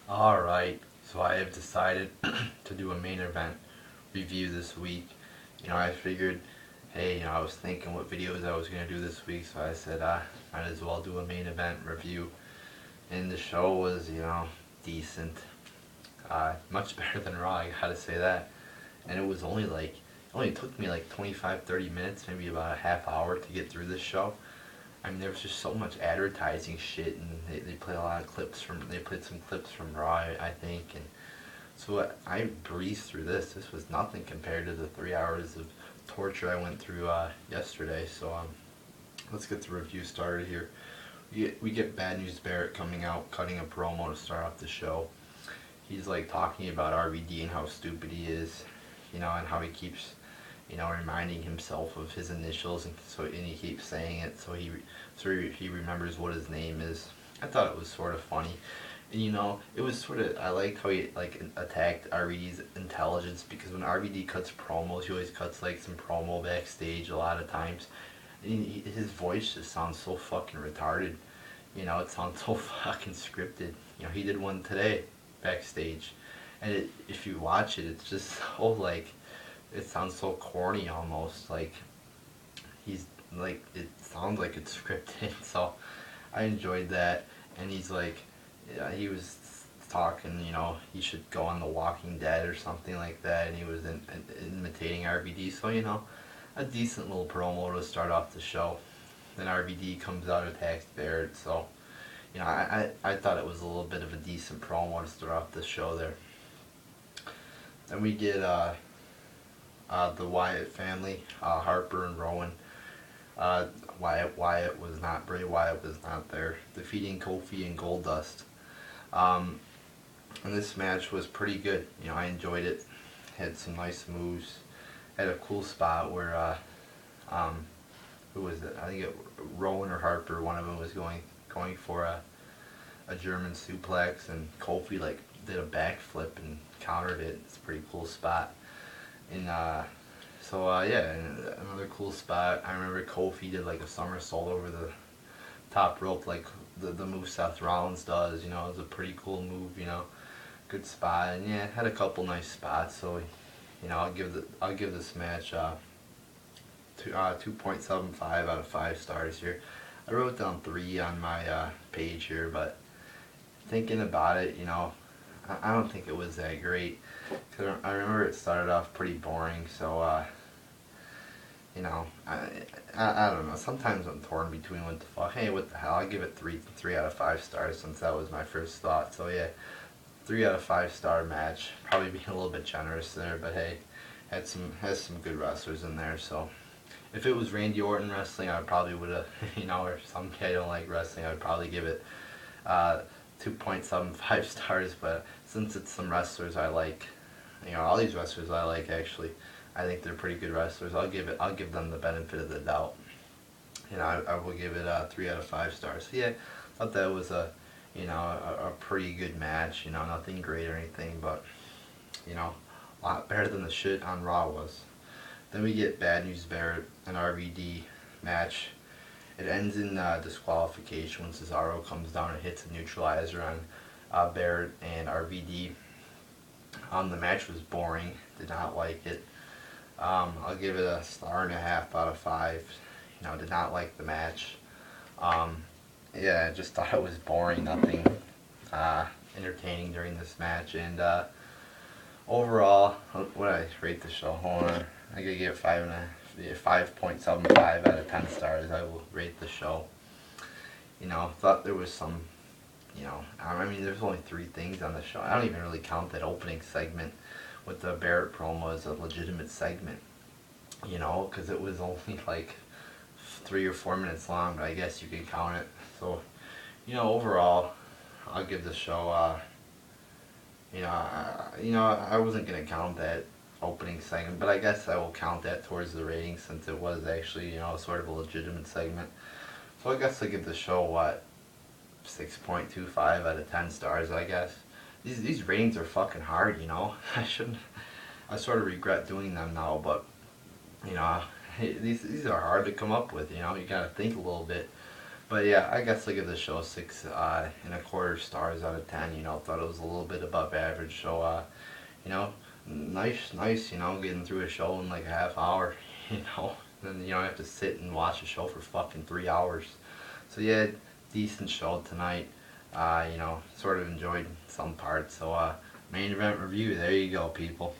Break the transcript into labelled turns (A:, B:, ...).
A: Alright, so I have decided to do a main event review this week. I figured, hey, I was thinking what videos I was going to do this week, so I said, might as well do a main event review. And the show was, decent. Much better than Raw, I gotta say that. And it was it only took me like 25-30 minutes, maybe about a half hour to get through this show. I mean, there was just so much advertising shit, and they played a lot of clips they played some clips from Raw, I think, and so I breezed through this. This was nothing compared to the 3 hours of torture I went through yesterday. So let's get the review started here. We get Bad News Barrett coming out, cutting a promo to start off the show. He's like talking about RVD and how stupid he is, and how he keeps reminding himself of his initials, and he keeps saying it so he remembers what his name is. I thought it was sort of funny, and it was sort of, I liked how he like attacked RVD's intelligence, because when RVD cuts promos, he always cuts like some promo backstage a lot of times, and his voice just sounds so fucking retarded. It sounds so fucking scripted. He did one today backstage, and if you watch it, it's just so like, it sounds so corny almost. Like he's like, it sounds like it's scripted. So I enjoyed that, and he's like, yeah, he was talking, he should go on The Walking Dead or something like that, and he was imitating RVD. So a decent little promo to start off the show. Then RVD comes out and attacks Barrett. So I thought it was a little bit of a decent promo to start off the show there. Then we get the Wyatt family, Harper and Rowan. Bray Wyatt was not there, defeating Kofi and Goldust. And this match was pretty good. I enjoyed it. Had some nice moves. Had a cool spot where, who was it? I think Rowan or Harper, one of them was going for a German suplex, and Kofi like did a backflip and countered it. It's a pretty cool spot. And yeah, and another cool spot. I remember Kofi did like a somersault over the top rope, like the move Seth Rollins does. It was a pretty cool move. Good spot, and yeah, it had a couple nice spots. So, I'll give this match 2.75 out of 5 stars here. I wrote down 3 on my page here, but thinking about it, I don't think it was that great. Cause I remember it started off pretty boring, so I don't know. Sometimes I'm torn between what the fuck. Hey, what the hell? I'll give it 3 out of 5 stars, since that was my first thought. So yeah, 3 out of 5 star match. Probably being a little bit generous there, but hey, has some good wrestlers in there. So if it was Randy Orton wrestling, I probably would have, or some kid I don't like wrestling, I would probably give it 2.75 stars. But since it's some wrestlers I like, all these wrestlers I like, actually, I think they're pretty good wrestlers. I'll give them the benefit of the doubt. I will give it 3 out of 5 stars. So yeah, thought that was a pretty good match. Nothing great or anything, but a lot better than the shit on Raw was. Then we get Bad News Barrett and RVD match. It ends in disqualification when Cesaro comes down and hits a neutralizer on Barrett and RVD. The match was boring. Did not like it. I'll give it a 1.5 out of 5. Did not like the match. Yeah, I just thought it was boring. Nothing entertaining during this match. And overall, what did I rate the show? Hold on. I gotta give it 5.75 out of 10 stars. I will rate the show. Thought there was some, I mean, there's only 3 things on the show. I don't even really count that opening segment with the Barrett promo as a legitimate segment, because it was only like 3 or 4 minutes long, but I guess you can count it. So, overall, I'll give the show, I wasn't gonna count that opening segment, but I guess I will count that towards the rating, since it was actually, sort of a legitimate segment. So I guess I'll give the show, 6.25 out of 10 stars, I guess. These ratings are fucking hard, I sort of regret doing them now, but, these are hard to come up with, you gotta think a little bit. But yeah, I guess I give the show 6.25 stars out of 10. You know, thought it was a little bit above average. So you know, nice. You know, getting through a show in like a half hour. You know, then you know I have to sit and watch a show for fucking 3 hours. So yeah, decent show tonight. You know, sort of enjoyed some parts. So main event review. There you go, people.